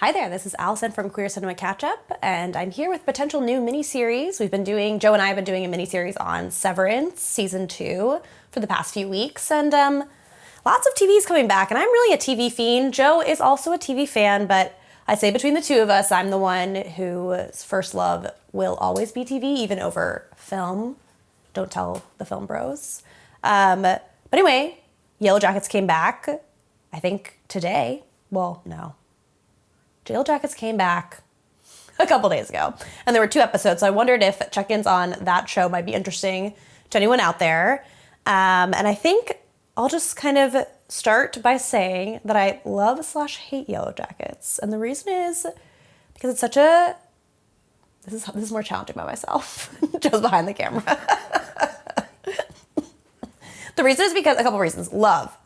Hi there, this is Allison from Queer Cinema Catchup, and I'm here with potential new miniseries. Joe and I have been doing a miniseries on Severance, Season 2, for the past few weeks, and lots of TV's coming back, and I'm really a TV fiend. Joe is also a TV fan, but I'd say between the two of us, I'm the one whose first love will always be TV, even over film. Don't tell the film bros. But anyway, Yellowjackets came back, I think today. Well, no. Yellowjackets came back a couple days ago, and there were 2 episodes, so I wondered if check-ins on that show might be interesting to anyone out there. And I think I'll just kind of start by saying that I love/hate Yellowjackets, and the reason is because it's such a... This is more challenging by myself. Joe's behind the camera. The reason is because a couple reasons. Love,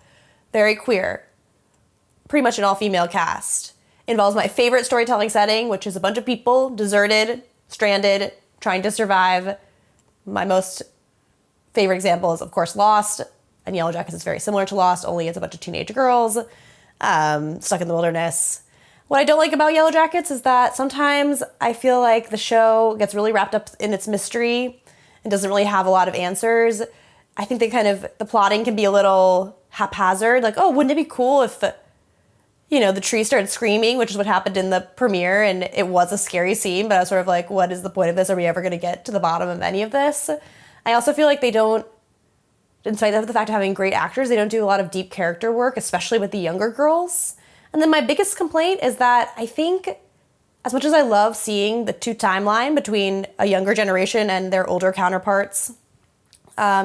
very queer, pretty much an all-female cast. Involves my favorite storytelling setting, which is a bunch of people deserted, stranded, trying to survive. My most favorite example is, of course, Lost. And Yellowjackets is very similar to Lost, only it's a bunch of teenage girls stuck in the wilderness. What I don't like about Yellowjackets is that sometimes I feel like the show gets really wrapped up in its mystery and doesn't really have a lot of answers. I think the plotting can be a little haphazard. Like, oh, wouldn't it be cool if... the tree started screaming, which is what happened in the premiere, and it was a scary scene, but I was sort of like, what is the point of this? Are we ever going to get to the bottom of any of this? I also feel like they don't, in spite of the fact of having great actors, they don't do a lot of deep character work, especially with the younger girls. And then my biggest complaint is that I think, as much as I love seeing the 2 timeline between a younger generation and their older counterparts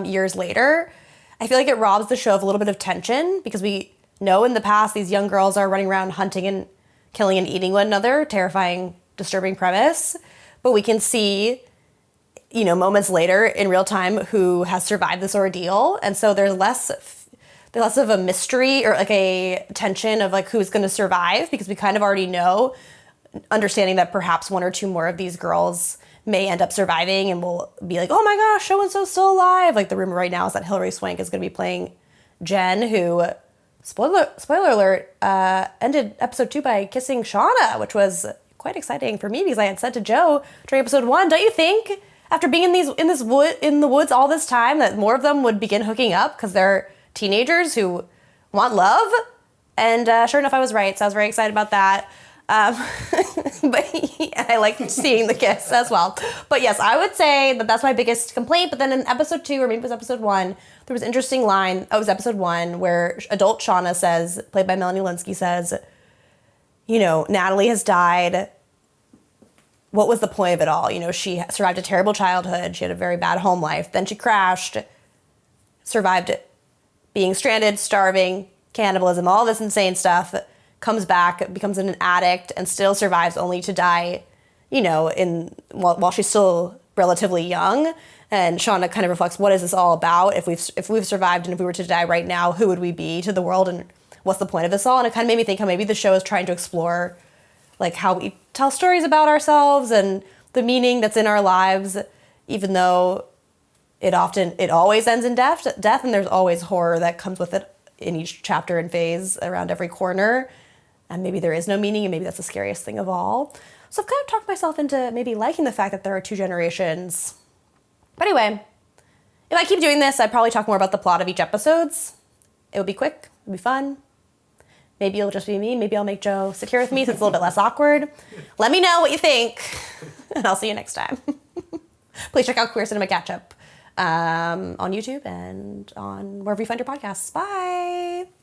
years later, I feel like it robs the show of a little bit of tension, because we know in the past these young girls are running around hunting and killing and eating one another, terrifying, disturbing premise. But we can see, moments later in real time who has survived this ordeal. And so there's less of a mystery or like a tension of like who's going to survive, because we kind of already know, understanding that perhaps 1 or 2 more of these girls may end up surviving, and we'll be like, oh my gosh, so-and-so's still alive. Like the rumor right now is that Hilary Swank is going to be playing Jen, who... Spoiler alert, ended episode 2 by kissing Shauna, which was quite exciting for me because I had said to Joe during episode 1, don't you think after being in the woods all this time that more of them would begin hooking up because they're teenagers who want love? And sure enough, I was right, so I was very excited about that. But I liked seeing the kiss as well. But yes, I would say that that's my biggest complaint. But then in episode 2, or maybe it was episode 1, there was an interesting line. Oh, it was episode 1 where adult Shauna says, played by Melanie Lynskey, says, Natalie has died. What was the point of it all? She survived a terrible childhood. She had a very bad home life. Then she crashed, survived being stranded, starving, cannibalism, all this insane stuff. Comes back, becomes an addict, and still survives only to die, while she's still relatively young. And Shauna kind of reflects, what is this all about? If we've survived, and if we were to die right now, who would we be to the world, and what's the point of this all? And it kind of made me think how maybe the show is trying to explore like how we tell stories about ourselves and the meaning that's in our lives, even though it always ends in death, and there's always horror that comes with it in each chapter and phase around every corner. And maybe there is no meaning, and maybe that's the scariest thing of all. So I've kind of talked myself into maybe liking the fact that there are 2 generations. But anyway, if I keep doing this, I'd probably talk more about the plot of each episodes. It would be quick, it would be fun. Maybe it'll just be me. Maybe I'll make Joe sit here with me so it's a little bit less awkward. Let me know what you think, and I'll see you next time. Please check out Queer Cinema Catchup on YouTube and on wherever you find your podcasts. Bye!